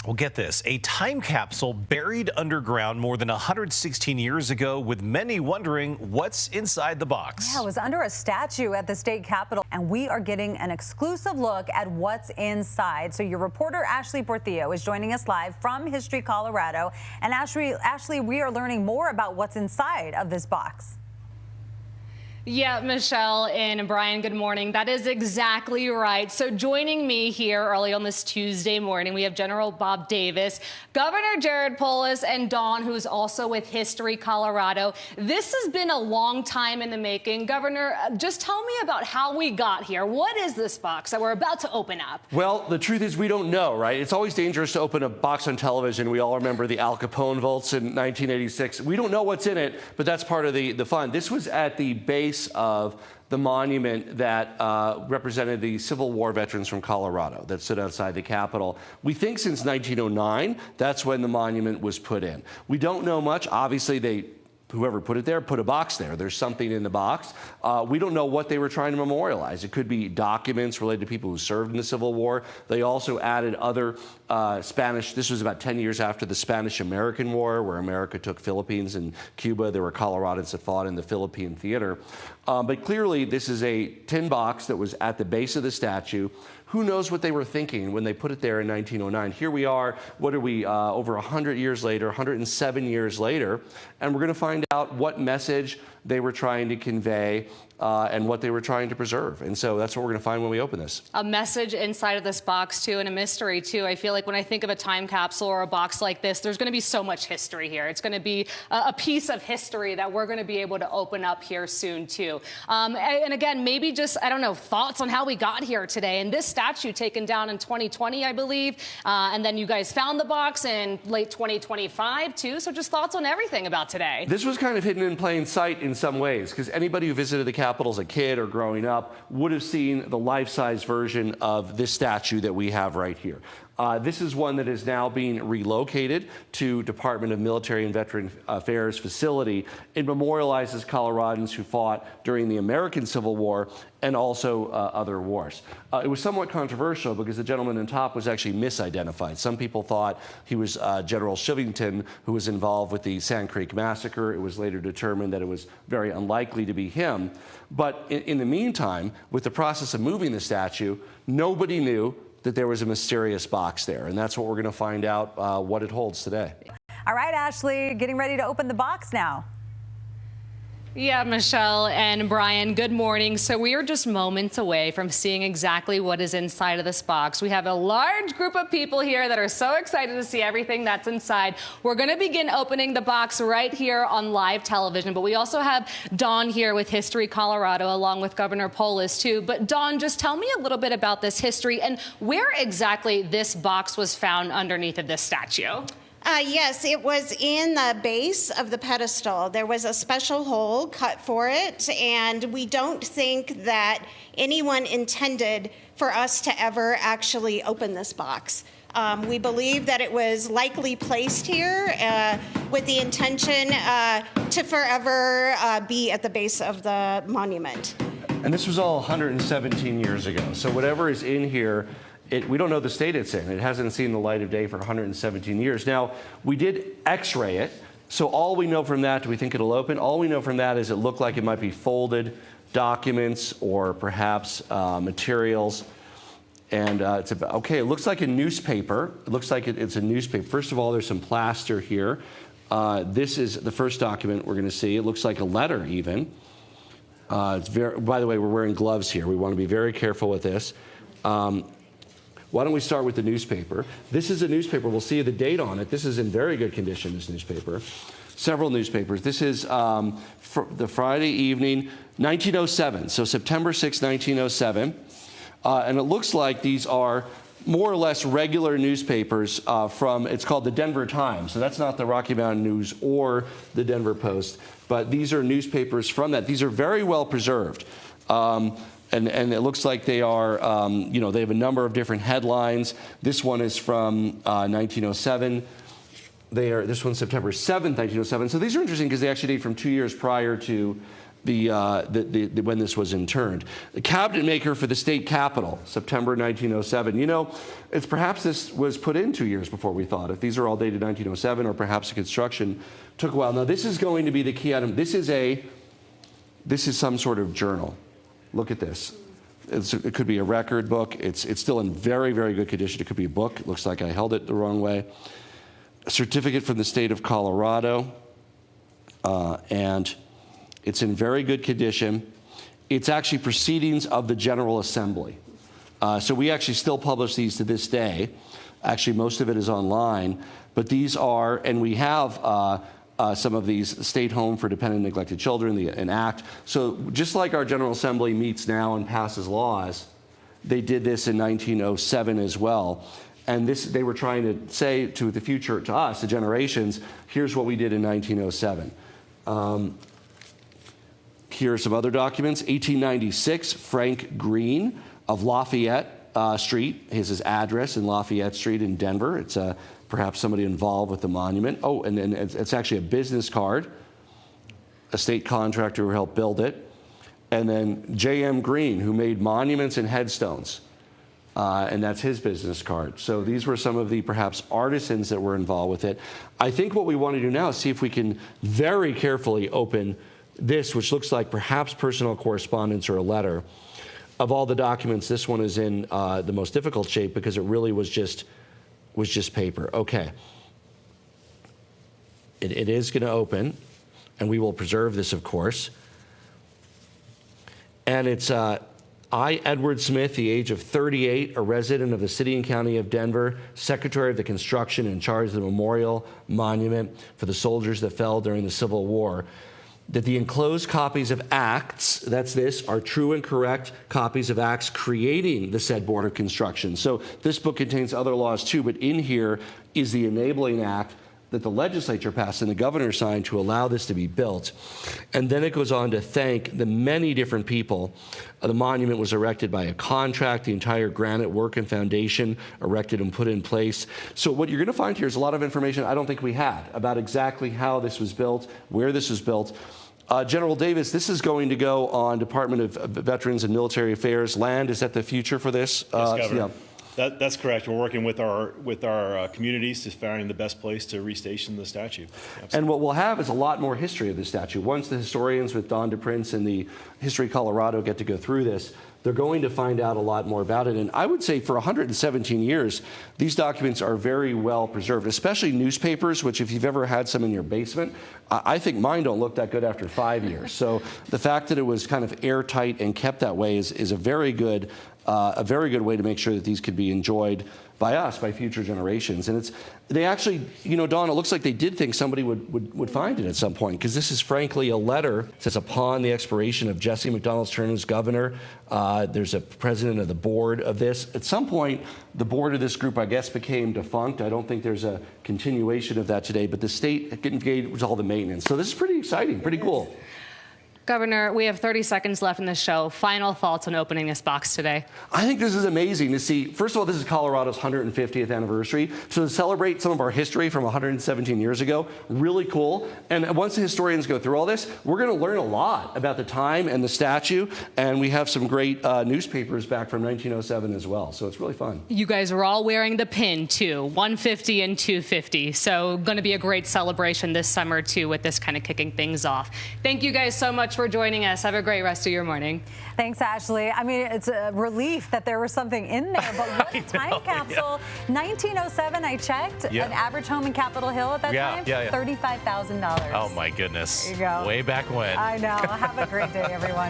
Well, get this, a time capsule buried underground more than 116 years ago, with many wondering what's inside the box. Yeah, it was under a statue at the state capitol, and we are getting an exclusive look at what's inside. So your reporter Ashley Portillo is joining us live from History, Colorado. And Ashley, we are learning more about what's inside of this box. Yeah, Michelle and Brian, good morning. That is exactly right. So joining me here early on this Tuesday morning, we have General Bob Davis, Governor Jared Polis, and Dawn, who's also with History Colorado. This has been a long time in the making. Governor, just tell me about how we got here. What is this box that we're about to open up? Well, the truth is we don't know, right? It's always dangerous to open a box on television. We all remember the Al Capone vaults in 1986. We don't know what's in it, but that's part of the fun. This was at the base of the monument that represented the Civil War veterans from Colorado that stood outside the Capitol. We think since 1909, that's when the monument was put in. We don't know much. Obviously, whoever put it there put a box there. There's something in the box. We don't know what they were trying to memorialize. It could be documents related to people who served in the Civil War. They also added other Spanish. This was about 10 years after the Spanish-American War, where America took Philippines and Cuba. There were Coloradans that fought in the Philippine theater. But clearly, this is a tin box that was at the base of the statue. Who knows what they were thinking when they put it there in 1909? Here we are, what are we, over 100 years later, 107 years later, and we're going to find out what message they were trying to convey and what they were trying to preserve. And so that's what we're going to find when we open this. A message inside of this box, too, and a mystery, too. I feel like when I think of a time capsule or a box like this, there's going to be so much history here. It's going to be a piece of history that we're going to be able to open up here soon, too. And again, maybe just, I don't know, thoughts on how we got here today. And this statue taken down in 2020, I believe. And then you guys found the box in late 2025, too. So just thoughts on everything about today. This was kind of hidden in plain sight in some ways, because anybody who visited the Capitol as a kid or growing up would have seen the life-size version of this statue that we have right here. This is one that is now being relocated to Department of Military and Veteran Affairs facility. It memorializes Coloradans who fought during the American Civil War and also other wars. It was somewhat controversial because the gentleman on top was actually misidentified. Some people thought he was General Shivington, who was involved with the Sand Creek Massacre. It was later determined that it was very unlikely to be him. But in the meantime, with the process of moving the statue, nobody knew that there was a mysterious box there, and that's what we're going to find out what it holds today. All right, Ashley, getting ready to open the box now. Yeah, Michelle and Brian, good morning. So we are just moments away from seeing exactly what is inside of this box. We have a large group of people here that are so excited to see everything that's inside. We're going to begin opening the box right here on live television, but we also have Dawn here with History Colorado, along with Governor Polis, too. But Dawn, just tell me a little bit about this history and where exactly this box was found underneath of this statue. Yes, it was in the base of the pedestal. There was a special hole cut for it, and we don't think that anyone intended for us to ever actually open this box. We believe that it was likely placed here with the intention to forever be at the base of the monument. And this was all 117 years ago. So whatever is in here, we don't know the state it's in. It hasn't seen the light of day for 117 years. Now, we did x-ray it, so all we know from that, do we think it'll open? All we know from that is it looked like it might be folded documents or perhaps materials. And it's about, okay, it looks like a newspaper. It looks like it's a newspaper. First of all, there's some plaster here. This is the first document we're going to see. It looks like a letter even. By the way, we're wearing gloves here. We want to be very careful with this. Why don't we start with the newspaper? This is a newspaper. We'll see the date on it. This is in very good condition, this newspaper. Several newspapers. This is the Friday evening, 1907, so September 6, 1907. And it looks like these are more or less regular newspapers it's called the Denver Times. So that's not the Rocky Mountain News or the Denver Post, but these are newspapers from that. These are very well preserved. And it looks like they are, they have a number of different headlines. This one is from 1907. This one's September 7th, 1907. So these are interesting because they actually date from 2 years prior to when this was interned. The cabinet maker for the state capitol, September 1907. You know, it's perhaps this was put in 2 years before we thought. If these are all dated 1907, or perhaps the construction took a while. Now, this is going to be the key item. This is some sort of journal. Look at this. It could be a record book. It's still in very, very good condition. It could be a book. It looks like I held it the wrong way. A certificate from the state of Colorado, and it's in very good condition. It's actually proceedings of the General Assembly. So we actually still publish these to this day. Actually, most of it is online, but these are, and we have some of these State Home for Dependent and Neglected Children, an act. So just like our General Assembly meets now and passes laws, they did this in 1907 as well. And this, they were trying to say to the future, to us, the generations, here's what we did in 1907. Here are some other documents. 1896, Frank Green of Lafayette Street. Here's his address in Lafayette Street in Denver. It's perhaps somebody involved with the monument. Oh, and then it's actually a business card, a state contractor who helped build it. And then J.M. Green, who made monuments and headstones. And that's his business card. So these were some of the perhaps artisans that were involved with it. I think what we want to do now is see if we can very carefully open this, which looks like perhaps personal correspondence or a letter. Of all the documents, this one is in the most difficult shape because it really was just paper. Okay. It is going to open, and we will preserve this, of course. And it's I, Edward Smith, the age of 38, a resident of the city and county of Denver, secretary of the construction in charge of the memorial monument for the soldiers that fell during the Civil War, that the enclosed copies of acts, that's this, are true and correct copies of acts creating the said Board of Construction. So this book contains other laws too, but in here is the enabling act that the legislature passed and the governor signed to allow this to be built. And then it goes on to thank the many different people. The monument was erected by a contract, the entire granite work and foundation erected and put in place. So what you're going to find here is a lot of information I don't think we had about exactly how this was built, where this was built. General Davis, this is going to go on Department of Veterans and Military Affairs land. Is that the future for this? Yes, Governor. Yeah. That's correct. We're working with our communities to find the best place to restation the statue. Absolutely. And what we'll have is a lot more history of the statue. Once the historians with Don DePrince and the History Colorado get to go through this, they're going to find out a lot more about it. And I would say for 117 years, these documents are very well preserved, especially newspapers, which if you've ever had some in your basement, I think mine don't look that good after 5 years. So the fact that it was kind of airtight and kept that way is a very good way to make sure that these could be enjoyed by us, by future generations. And they actually, you know, Dawn, it looks like they did think somebody would find it at some point, because this is frankly a letter. It says, upon the expiration of Jesse McDonald's term as governor, there's a president of the board of this. At some point, the board of this group, I guess, became defunct. I don't think there's a continuation of that today, but the state engaged with all the maintenance. So this is pretty exciting, pretty cool. Governor, we have 30 seconds left in the show. Final thoughts on opening this box today? I think this is amazing to see. First of all, this is Colorado's 150th anniversary. So to celebrate some of our history from 117 years ago, really cool. And once the historians go through all this, we're going to learn a lot about the time and the statue. And we have some great newspapers back from 1907 as well. So it's really fun. You guys are all wearing the pin, too, 150 and 250. So going to be a great celebration this summer, too, with this kind of kicking things off. Thank you guys so much for joining us. Have a great rest of your morning. Thanks, Ashley. I mean, it's a relief that there was something in there, but what a time capsule. Yeah. 1907, I checked. An average home in Capitol Hill at that time, $35,000. Oh, my goodness. There you go. Way back when. I know. Have a great day, everyone.